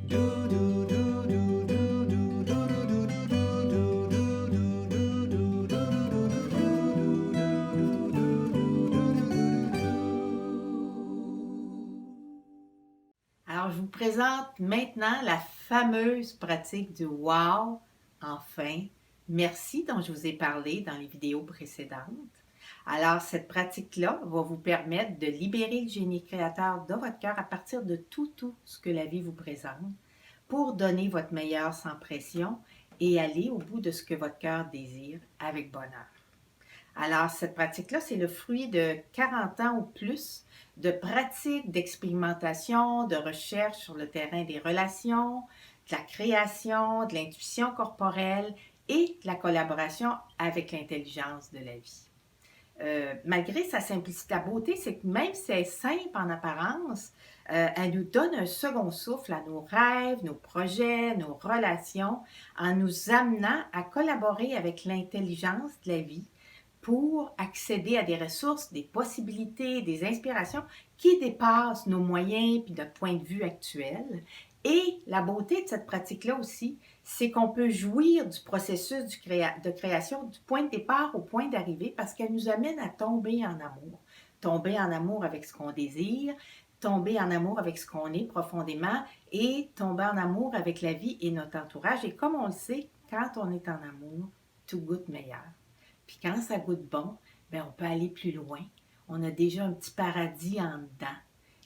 Alors, je vous présente maintenant la fameuse pratique du Wow, enfin, merci dont je vous ai parlé dans les vidéos précédentes. Alors, cette pratique-là va vous permettre de libérer le génie créateur de votre cœur à partir de tout ce que la vie vous présente pour donner votre meilleur sans pression et aller au bout de ce que votre cœur désire avec bonheur. Alors, cette pratique-là, c'est le fruit de 40 ans ou plus de pratique, d'expérimentation, de recherche sur le terrain des relations, de la création, de l'intuition corporelle et de la collaboration avec l'intelligence de la vie. Malgré sa simplicité, la beauté, c'est que même si elle est simple en apparence, elle nous donne un second souffle à nos rêves, nos projets, nos relations, en nous amenant à collaborer avec l'intelligence de la vie pour accéder à des ressources, des possibilités, des inspirations qui dépassent nos moyens et notre point de vue actuel. Et la beauté de cette pratique-là aussi, c'est qu'on peut jouir du processus de création du point de départ au point d'arrivée parce qu'elle nous amène à tomber en amour. Tomber en amour avec ce qu'on désire, tomber en amour avec ce qu'on est profondément et tomber en amour avec la vie et notre entourage. Et comme on le sait, quand on est en amour, tout goûte meilleur. Puis quand ça goûte bon, bien, on peut aller plus loin. On a déjà un petit paradis en dedans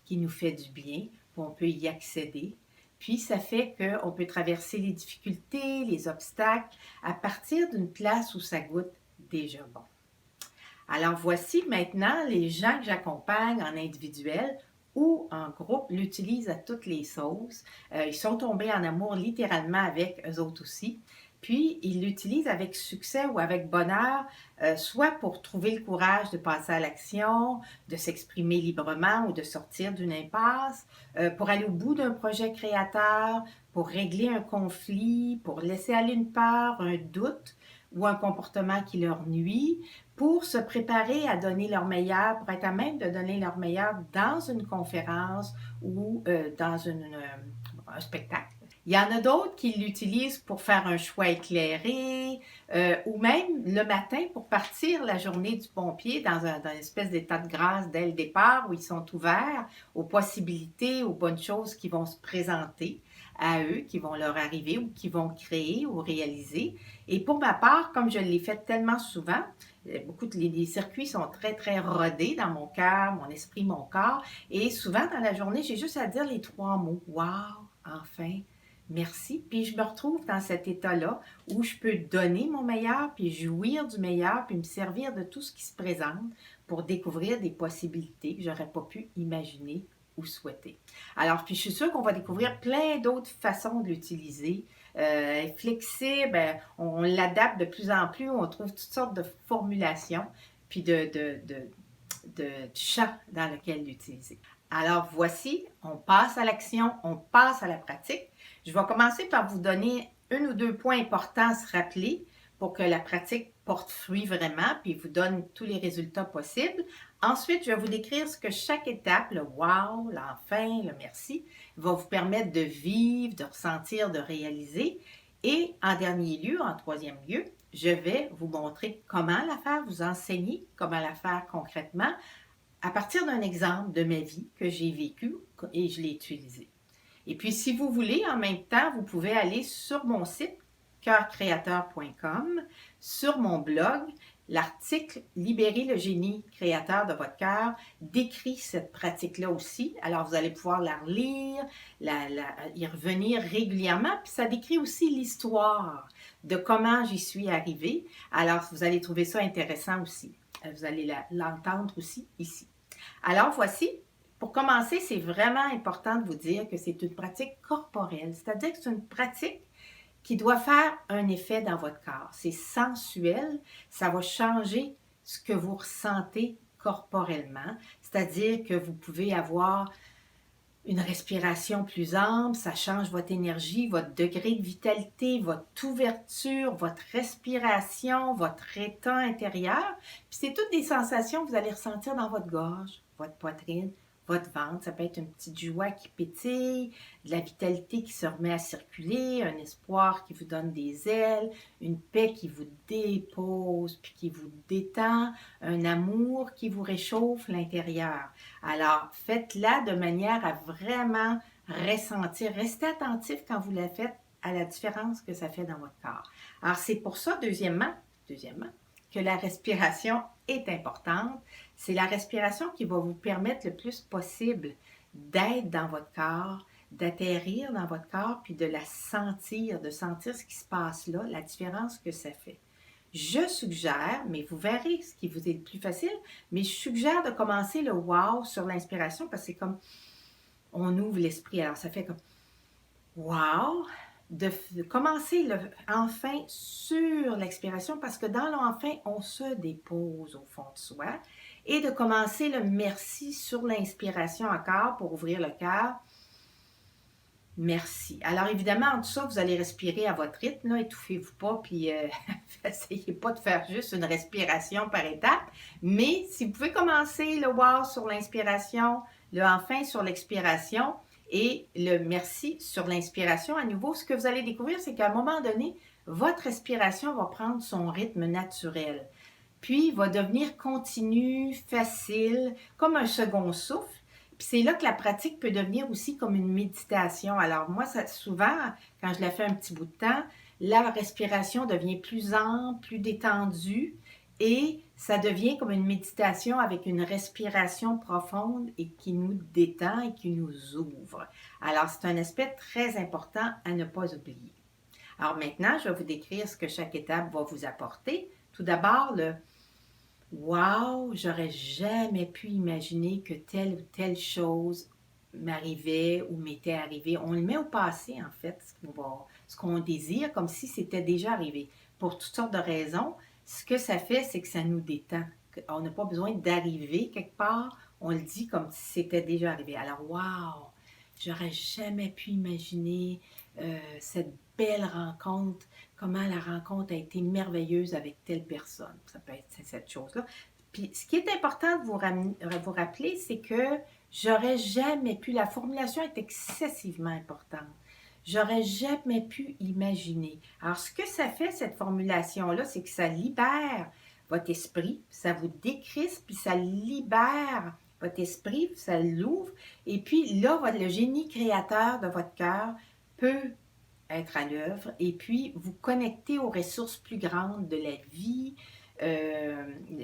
qui nous fait du bien, puis on peut y accéder. Puis ça fait qu'on peut traverser les difficultés, les obstacles, à partir d'une place où ça goûte déjà bon. Alors voici maintenant les gens que j'accompagne en individuel ou en groupe l'utilisent à toutes les sauces. Ils sont tombés en amour littéralement avec eux autres aussi. Puis, ils l'utilisent avec succès ou avec bonheur, soit pour trouver le courage de passer à l'action, de s'exprimer librement ou de sortir d'une impasse, pour aller au bout d'un projet créateur, pour régler un conflit, pour laisser aller une peur, un doute ou un comportement qui leur nuit, pour se préparer à donner leur meilleur, pour être à même de donner leur meilleur dans une conférence ou dans un spectacle. Il y en a d'autres qui l'utilisent pour faire un choix éclairé ou même le matin pour partir la journée du pompier dans une espèce d'état de grâce dès le départ où ils sont ouverts aux possibilités, aux bonnes choses qui vont se présenter à eux, qui vont leur arriver ou qui vont créer ou réaliser. Et pour ma part, comme je l'ai fait tellement souvent, les circuits sont très rodés dans mon cœur, mon esprit, mon corps. Et souvent dans la journée, j'ai juste à dire les 3 mots. Wow, enfin, merci. Puis je me retrouve dans cet état-là où je peux donner mon meilleur, puis jouir du meilleur, puis me servir de tout ce qui se présente pour découvrir des possibilités que j'aurais pas pu imaginer ou souhaiter. Alors, puis je suis sûre qu'on va découvrir plein d'autres façons de l'utiliser. Flexible, on l'adapte de plus en plus, on trouve toutes sortes de formulations, puis de champs dans lequel l'utiliser. Alors voici, on passe à l'action, on passe à la pratique. Je vais commencer par vous donner 1 ou 2 points importants à se rappeler pour que la pratique porte fruit vraiment, puis vous donne tous les résultats possibles. Ensuite, je vais vous décrire ce que chaque étape, le wow, l'enfin, le merci, va vous permettre de vivre, de ressentir, de réaliser. Et en dernier lieu, en troisième lieu, je vais vous montrer comment la faire, vous enseigner comment la faire concrètement à partir d'un exemple de ma vie que j'ai vécu et je l'ai utilisé. Et puis, si vous voulez, en même temps, vous pouvez aller sur mon site coeurcréateur.com, sur mon blog, l'article « Libérer le génie créateur de votre cœur » décrit cette pratique-là aussi. Alors, vous allez pouvoir la relire, y revenir régulièrement. Puis, ça décrit aussi l'histoire de comment j'y suis arrivée. Alors, vous allez trouver ça intéressant aussi. Vous allez l'entendre aussi ici. Alors, voici. Pour commencer, c'est vraiment important de vous dire que c'est une pratique corporelle, c'est-à-dire que c'est une pratique qui doit faire un effet dans votre corps. C'est sensuel, ça va changer ce que vous ressentez corporellement, c'est-à-dire que vous pouvez avoir une respiration plus ample, ça change votre énergie, votre degré de vitalité, votre ouverture, votre respiration, votre état intérieur. Puis c'est toutes des sensations que vous allez ressentir dans votre gorge, votre poitrine, votre ventre. Ça peut être une petite joie qui pétille, de la vitalité qui se remet à circuler, un espoir qui vous donne des ailes, une paix qui vous dépose puis qui vous détend, un amour qui vous réchauffe l'intérieur. Alors, faites-la de manière à vraiment ressentir. Restez attentif quand vous la faites à la différence que ça fait dans votre corps. Alors, c'est pour ça, deuxièmement, que la respiration est importante. C'est la respiration qui va vous permettre le plus possible d'être dans votre corps, d'atterrir dans votre corps, puis de la sentir, de sentir ce qui se passe là, la différence que ça fait. Je suggère, mais vous verrez ce qui vous est le plus facile, mais je suggère de commencer le wow sur l'inspiration parce que c'est comme on ouvre l'esprit. Alors ça fait comme wow, de commencer le enfin sur l'expiration parce que dans l'enfin, on se dépose au fond de soi et de commencer le merci sur l'inspiration encore pour ouvrir le cœur. Merci. Alors évidemment, en tout ça, vous allez respirer à votre rythme, étouffez-vous pas, puis essayez pas de faire juste une respiration par étape, mais si vous pouvez commencer le wow sur l'inspiration, le enfin sur l'expiration, et le merci sur l'inspiration. À nouveau, ce que vous allez découvrir, c'est qu'à un moment donné, votre respiration va prendre son rythme naturel. Puis, va devenir continue, facile, comme un second souffle. Puis c'est là que la pratique peut devenir aussi comme une méditation. Alors moi, souvent, quand je la fais un petit bout de temps, la respiration devient plus ample, plus détendue. Et ça devient comme une méditation avec une respiration profonde et qui nous détend et qui nous ouvre. Alors, c'est un aspect très important à ne pas oublier. Alors maintenant, je vais vous décrire ce que chaque étape va vous apporter. Tout d'abord, le « Wow, j'aurais jamais pu imaginer que telle ou telle chose m'arrivait ou m'était arrivée. » On le met au passé, en fait, ce qu'on désire, comme si c'était déjà arrivé. Pour toutes sortes de raisons, ce que ça fait, c'est que ça nous détend. On n'a pas besoin d'arriver quelque part, on le dit comme si c'était déjà arrivé. Alors, wow, j'aurais jamais pu imaginer cette belle rencontre, comment la rencontre a été merveilleuse avec telle personne. Ça peut être cette chose-là. Puis, ce qui est important de vous rappeler, c'est que j'aurais jamais pu, la formulation est excessivement importante. J'aurais jamais pu imaginer. Alors, ce que ça fait, cette formulation-là, c'est que ça libère votre esprit, ça vous décrispe, puis ça libère votre esprit, ça l'ouvre. Et puis là, le génie créateur de votre cœur peut être à l'œuvre et puis vous connecter aux ressources plus grandes de la vie,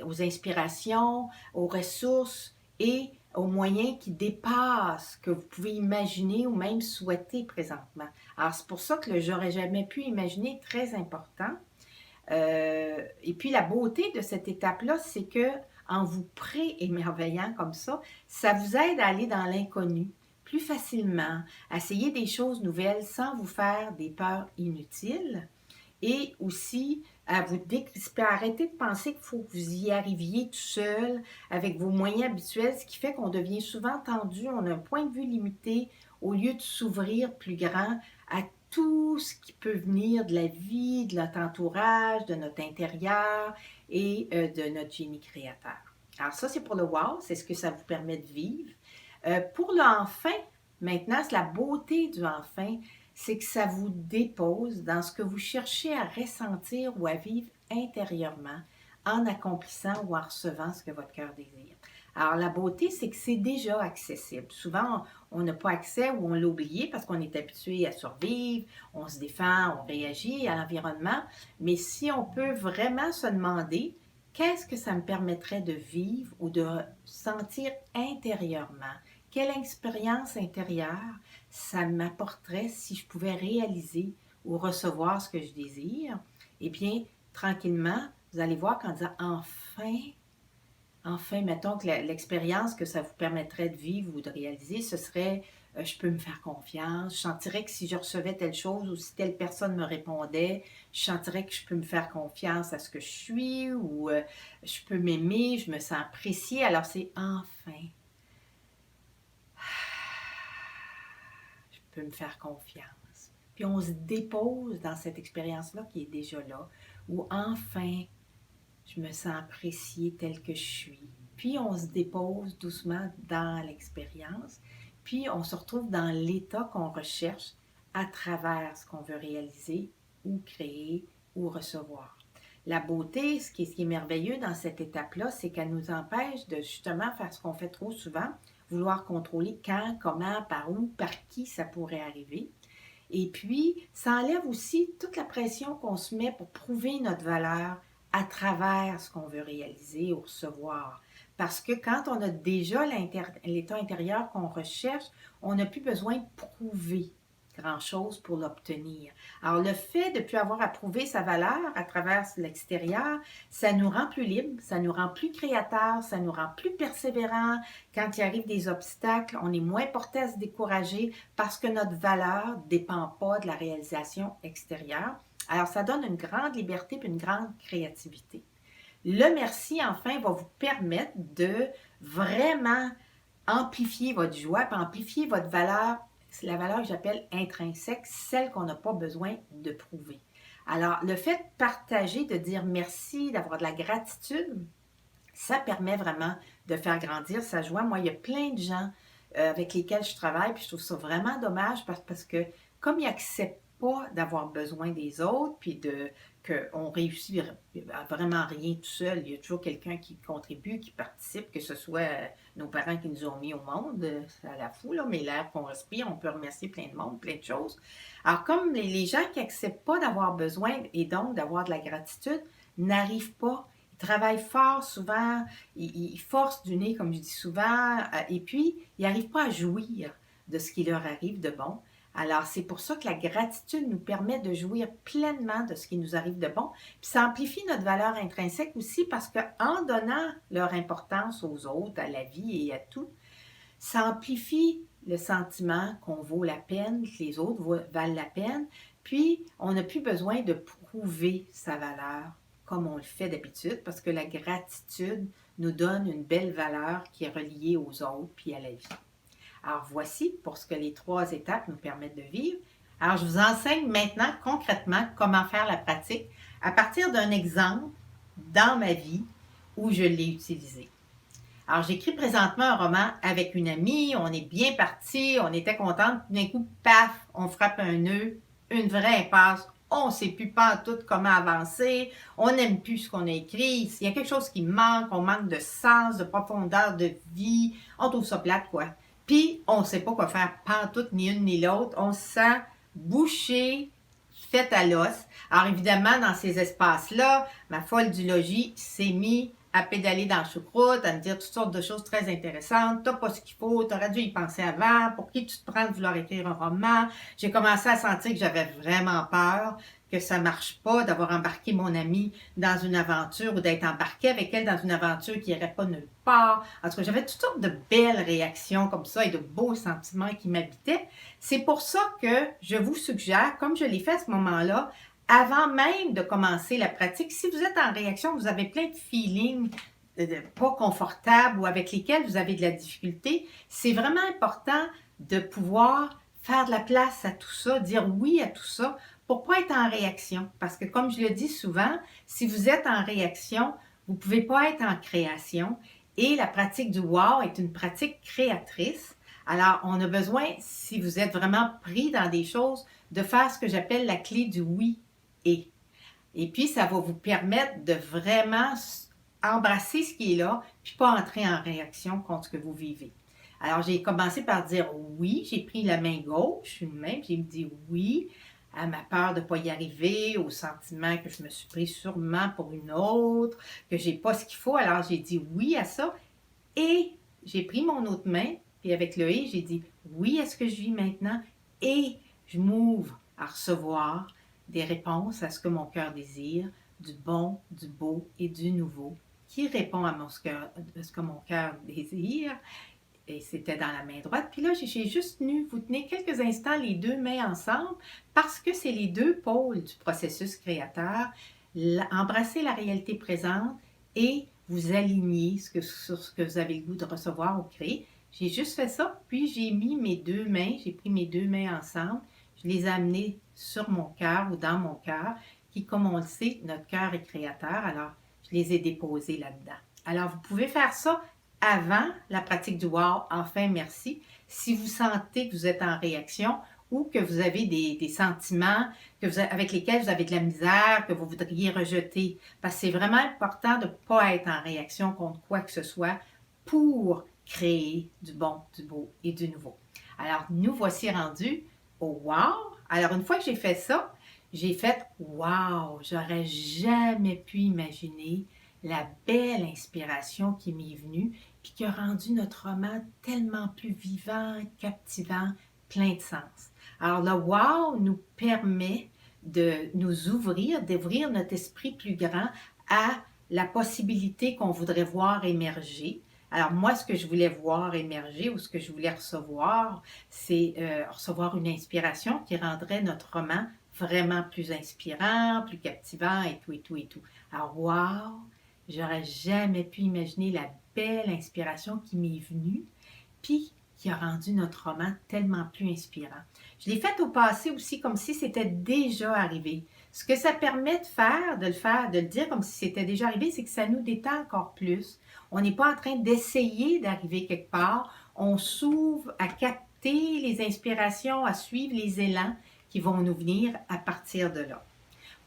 aux inspirations, aux ressources et aux moyens qui dépassent que vous pouvez imaginer ou même souhaiter présentement. Alors, c'est pour ça que le « j'aurais jamais pu imaginer » est très important. Et puis, la beauté de cette étape-là, c'est que en vous pré-émerveillant comme ça vous aide à aller dans l'inconnu plus facilement, à essayer des choses nouvelles sans vous faire des peurs inutiles et aussi à vous décrisper, à arrêter de penser qu'il faut que vous y arriviez tout seul avec vos moyens habituels, ce qui fait qu'on devient souvent tendu, on a un point de vue limité au lieu de s'ouvrir plus grand à tout ce qui peut venir de la vie, de notre entourage, de notre intérieur et de notre génie créateur. Alors ça, c'est pour le wow, c'est ce que ça vous permet de vivre. Pour l'enfin, maintenant, c'est la beauté du enfin, c'est que ça vous dépose dans ce que vous cherchez à ressentir ou à vivre intérieurement en accomplissant ou en recevant ce que votre cœur désire. Alors, la beauté, c'est que c'est déjà accessible. Souvent, on n'a pas accès ou on l'a oublié parce qu'on est habitué à survivre, on se défend, on réagit à l'environnement. Mais si on peut vraiment se demander qu'est-ce que ça me permettrait de vivre ou de sentir intérieurement, quelle expérience intérieure ça m'apporterait si je pouvais réaliser ou recevoir ce que je désire, eh bien, tranquillement, vous allez voir qu'en disant enfin, mettons que l'expérience que ça vous permettrait de vivre ou de réaliser, ce serait je peux me faire confiance, je sentirais que si je recevais telle chose ou si telle personne me répondait, je sentirais que je peux me faire confiance à ce que je suis ou je peux m'aimer, je me sens appréciée. Alors c'est enfin. Je peux me faire confiance. Puis on se dépose dans cette expérience-là qui est déjà là, où enfin, je me sens appréciée telle que je suis. puis on se dépose doucement dans l'expérience, puis on se retrouve dans l'état qu'on recherche à travers ce qu'on veut réaliser ou créer ou recevoir. La beauté, ce qui est merveilleux dans cette étape-là, c'est qu'elle nous empêche de justement faire ce qu'on fait trop souvent, vouloir contrôler quand, comment, par où, par qui ça pourrait arriver. Et puis, ça enlève aussi toute la pression qu'on se met pour prouver notre valeur à travers ce qu'on veut réaliser ou recevoir. Parce que quand on a déjà l'état intérieur qu'on recherche, on n'a plus besoin de prouver grand-chose pour l'obtenir. Alors, le fait de ne plus avoir à prouver sa valeur à travers l'extérieur, ça nous rend plus libres, ça nous rend plus créateurs, ça nous rend plus persévérants. Quand il arrive des obstacles, on est moins porté à se décourager parce que notre valeur ne dépend pas de la réalisation extérieure. Alors, ça donne une grande liberté et une grande créativité. Le merci, enfin, va vous permettre de vraiment amplifier votre joie, puis amplifier votre valeur. C'est la valeur que j'appelle intrinsèque, celle qu'on n'a pas besoin de prouver. Alors, le fait de partager, de dire merci, d'avoir de la gratitude, ça permet vraiment de faire grandir sa joie. Moi, il y a plein de gens avec lesquels je travaille, puis je trouve ça vraiment dommage parce que comme ils n'acceptent pas d'avoir besoin des autres, puis qu'on réussit vraiment rien tout seul, il y a toujours quelqu'un qui contribue, qui participe, que ce soit nos parents qui nous ont mis au monde, c'est à la fou, là, mais l'air qu'on respire, on peut remercier plein de monde, plein de choses. Alors, comme les gens qui n'acceptent pas d'avoir besoin et donc d'avoir de la gratitude, n'arrivent pas. Ils travaillent fort souvent, ils forcent du nez, comme je dis souvent, et puis ils n'arrivent pas à jouir de ce qui leur arrive de bon. Alors, c'est pour ça que la gratitude nous permet de jouir pleinement de ce qui nous arrive de bon. Puis ça amplifie notre valeur intrinsèque aussi parce qu'en donnant leur importance aux autres, à la vie et à tout, ça amplifie le sentiment qu'on vaut la peine, que les autres valent la peine. Puis, on n'a plus besoin de prouver sa valeur comme on le fait d'habitude parce que la gratitude nous donne une belle valeur qui est reliée aux autres puis à la vie. Alors voici pour ce que les 3 étapes nous permettent de vivre. Alors je vous enseigne maintenant concrètement comment faire la pratique à partir d'un exemple dans ma vie où je l'ai utilisé. Alors j'écris présentement un roman avec une amie, on est bien parti, on était contente, d'un coup, paf, on frappe un nœud, une vraie impasse, on ne sait plus pas tout comment avancer, on n'aime plus ce qu'on a écrit, il y a quelque chose qui manque, on manque de sens, de profondeur de vie, on trouve ça plate quoi. Puis, on ne sait pas quoi faire, pantoute, ni une ni l'autre. On se sent bouché, fait à l'os. Alors, évidemment, dans ces espaces-là, ma folle du logis s'est mise à pédaler dans la choucroute, à me dire toutes sortes de choses très intéressantes. T'as pas ce qu'il faut, t'aurais dû y penser avant. Pour qui tu te prends de vouloir écrire un roman? J'ai commencé à sentir que j'avais vraiment peur, que ça marche pas d'avoir embarqué mon amie dans une aventure ou d'être embarqué avec elle dans une aventure qui n'irait pas nulle part. En tout cas, j'avais toutes sortes de belles réactions comme ça et de beaux sentiments qui m'habitaient. C'est pour ça que je vous suggère, comme je l'ai fait à ce moment-là, avant même de commencer la pratique, si vous êtes en réaction, vous avez plein de feelings pas confortables ou avec lesquels vous avez de la difficulté, c'est vraiment important de pouvoir faire de la place à tout ça, dire oui à tout ça, pour ne pas être en réaction. Parce que comme je le dis souvent, si vous êtes en réaction, vous ne pouvez pas être en création. Et la pratique du wow est une pratique créatrice. Alors, on a besoin, si vous êtes vraiment pris dans des choses, de faire ce que j'appelle la clé du oui et. Et puis, ça va vous permettre de vraiment embrasser ce qui est là, puis pas entrer en réaction contre ce que vous vivez. Alors, j'ai commencé par dire oui, j'ai pris la main gauche, une main, puis j'ai dit oui à ma peur de ne pas y arriver, au sentiment que je me suis pris sûrement pour une autre, que j'ai pas ce qu'il faut. Alors, j'ai dit oui à ça et j'ai pris mon autre main, puis avec le et, j'ai dit oui à ce que je vis maintenant et je m'ouvre à recevoir des réponses à ce que mon cœur désire, du bon, du beau et du nouveau, qui répond à ce que mon cœur désire. Et c'était dans la main droite. Puis là, j'ai juste tenu, vous tenez quelques instants les 2 mains ensemble parce que c'est les 2 pôles du processus créateur. Embrasser la réalité présente et vous aligner sur ce que vous avez le goût de recevoir ou créer. J'ai juste fait ça, puis j'ai mis mes 2 mains, j'ai pris mes 2 mains ensemble, je les ai amenées sur mon cœur ou dans mon cœur, qui, comme on le sait, notre cœur est créateur, alors je les ai déposées là-dedans. Alors, vous pouvez faire ça avant la pratique du wow, enfin merci, si vous sentez que vous êtes en réaction ou que vous avez des sentiments avec lesquels vous avez de la misère, que vous voudriez rejeter. Parce que c'est vraiment important de ne pas être en réaction contre quoi que ce soit pour créer du bon, du beau et du nouveau. Alors, nous voici rendus au wow. Alors, une fois que j'ai fait ça, j'ai fait wow, j'aurais jamais pu imaginer la belle inspiration qui m'est venue puis qui a rendu notre roman tellement plus vivant, captivant, plein de sens. Alors le wow nous permet de nous ouvrir, d'ouvrir notre esprit plus grand à la possibilité qu'on voudrait voir émerger. Alors moi, ce que je voulais voir émerger ou ce que je voulais recevoir, c'est recevoir une inspiration qui rendrait notre roman vraiment plus inspirant, plus captivant et tout, et tout, et tout. Alors, wow, j'aurais jamais pu imaginer la belle inspiration qui m'est venue, puis qui a rendu notre roman tellement plus inspirant. Je l'ai fait au passé aussi comme si c'était déjà arrivé. Ce que ça permet de faire, de le dire comme si c'était déjà arrivé, c'est que ça nous détend encore plus. On n'est pas en train d'essayer d'arriver quelque part. On s'ouvre à capter les inspirations, à suivre les élans qui vont nous venir à partir de là.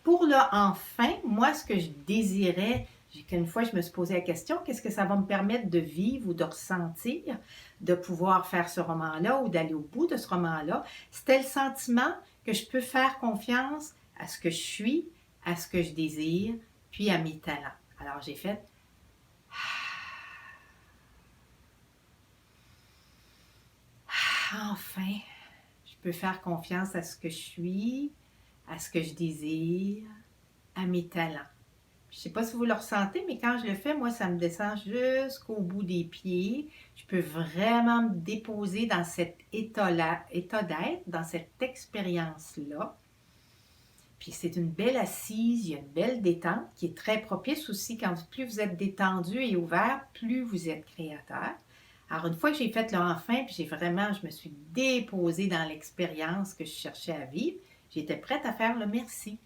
Pour le enfin, moi, ce que je désirais, qu'une fois je me suis posé la question, qu'est-ce que ça va me permettre de vivre ou de ressentir, de pouvoir faire ce roman-là ou d'aller au bout de ce roman-là? C'était le sentiment que je peux faire confiance à ce que je suis, à ce que je désire, puis à mes talents. Alors j'ai fait enfin, je peux faire confiance à ce que je suis, à ce que je désire, à mes talents. Je ne sais pas si vous le ressentez, mais quand je le fais, moi, ça me descend jusqu'au bout des pieds. Je peux vraiment me déposer dans cet état d'être, dans cette expérience-là. Puis c'est une belle assise, il y a une belle détente qui est très propice aussi. Plus vous êtes détendu et ouvert, plus vous êtes créateur. Alors, une fois que j'ai fait le enfin, puis je me suis déposée dans l'expérience que je cherchais à vivre, j'étais prête à faire le merci.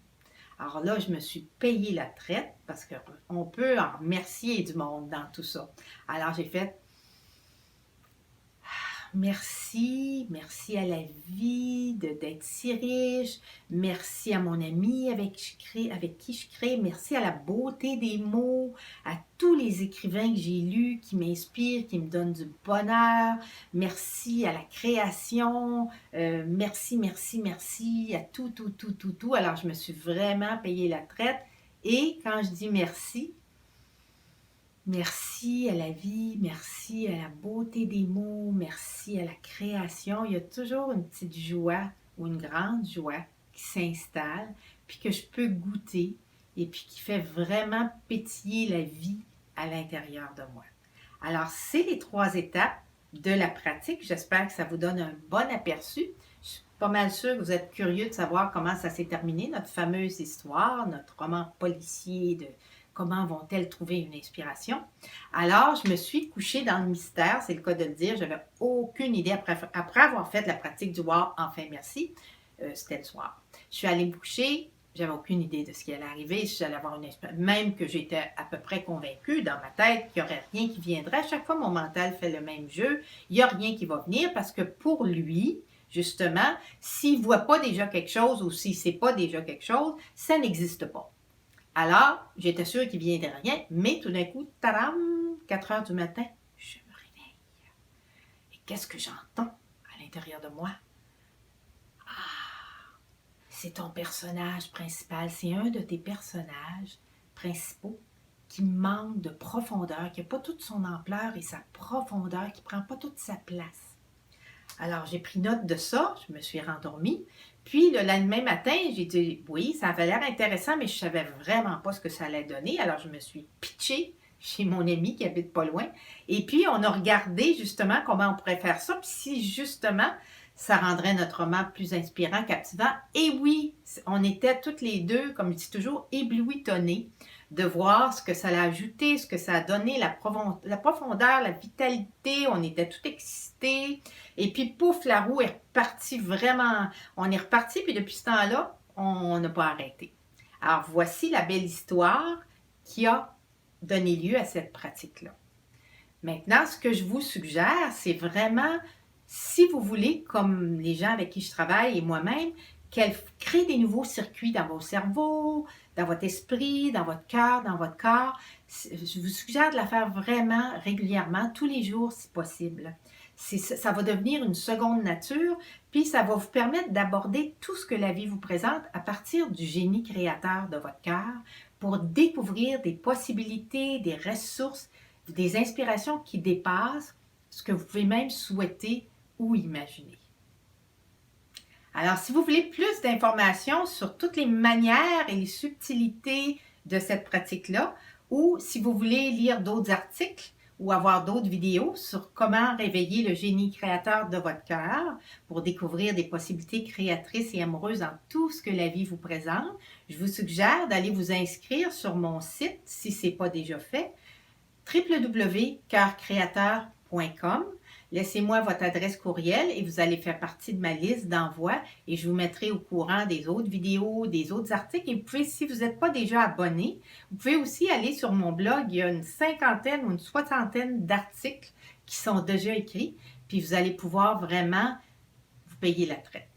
Alors là, je me suis payé la traite parce qu'on peut en remercier du monde dans tout ça. Alors, j'ai fait merci, merci à la vie d'être si riche, merci à mon ami avec qui je crée, merci à la beauté des mots, à tous les écrivains que j'ai lus qui m'inspirent, qui me donnent du bonheur, merci à la création, merci, merci, merci à tout, tout, tout, tout, tout. Alors, je me suis vraiment payé la traite et quand je dis merci, merci à la vie, merci à la beauté des mots, merci à la création. Il y a toujours une petite joie ou une grande joie qui s'installe, puis que je peux goûter et puis qui fait vraiment pétiller la vie à l'intérieur de moi. Alors, c'est les 3 étapes de la pratique. J'espère que ça vous donne un bon aperçu. Je suis pas mal sûre que vous êtes curieux de savoir comment ça s'est terminé, notre fameuse histoire, notre roman policier de comment vont-elles trouver une inspiration? Alors, je me suis couchée dans le mystère, c'est le cas de le dire. Je n'avais aucune idée après avoir fait la pratique du wow, enfin merci. C'était le soir. Je suis allée me coucher, j'avais aucune idée de ce qui allait arriver, si j'allais avoir une inspiration. Même que j'étais à peu près convaincue dans ma tête qu'il n'y aurait rien qui viendrait. À chaque fois, mon mental fait le même jeu. Il n'y a rien qui va venir parce que pour lui, justement, s'il ne voit pas déjà quelque chose ou s'il ne sait pas déjà quelque chose, ça n'existe pas. Alors, j'étais sûre qu'il ne viendrait rien, mais tout d'un coup, tadam, 4 heures du matin, je me réveille. Et qu'est-ce que j'entends à l'intérieur de moi? Ah, c'est ton personnage principal, c'est un de tes personnages principaux qui manque de profondeur, qui n'a pas toute son ampleur et sa profondeur, qui ne prend pas toute sa place. Alors, j'ai pris note de ça, je me suis rendormie. Puis, le lendemain matin, j'ai dit, oui, ça avait l'air intéressant, mais je ne savais vraiment pas ce que ça allait donner. Alors, je me suis pitchée chez mon ami qui habite pas loin. Et puis, on a regardé justement comment on pourrait faire ça. Puis, si justement, ça rendrait notre roman plus inspirant, captivant. Et oui, on était toutes les deux, comme je dis toujours, éblouissonnées de voir ce que ça a ajouté, ce que ça a donné, la profondeur, la vitalité. On était tout excités. Et puis, pouf, la roue est repartie vraiment. On est reparti, puis depuis ce temps-là, on n'a pas arrêté. Alors, voici la belle histoire qui a donner lieu à cette pratique-là. Maintenant, ce que je vous suggère, c'est vraiment, si vous voulez, comme les gens avec qui je travaille et moi-même, qu'elle crée des nouveaux circuits dans vos cerveaux, dans votre esprit, dans votre cœur, dans votre corps. Je vous suggère de la faire vraiment régulièrement, tous les jours si possible. Ça va devenir une seconde nature, puis ça va vous permettre d'aborder tout ce que la vie vous présente à partir du génie créateur de votre cœur pour découvrir des possibilités, des ressources, des inspirations qui dépassent ce que vous pouvez même souhaiter ou imaginer. Alors, si vous voulez plus d'informations sur toutes les manières et les subtilités de cette pratique-là, ou si vous voulez lire d'autres articles ou avoir d'autres vidéos sur comment réveiller le génie créateur de votre cœur pour découvrir des possibilités créatrices et amoureuses dans tout ce que la vie vous présente, je vous suggère d'aller vous inscrire sur mon site, si ce n'est pas déjà fait, www.coeurcreateur.com. Laissez-moi votre adresse courriel et vous allez faire partie de ma liste d'envoi et je vous mettrai au courant des autres vidéos, des autres articles. Et vous pouvez, si vous n'êtes pas déjà abonné, vous pouvez aussi aller sur mon blog. Il y a une cinquantaine ou une soixantaine d'articles qui sont déjà écrits. Puis vous allez pouvoir vraiment vous payer la traite.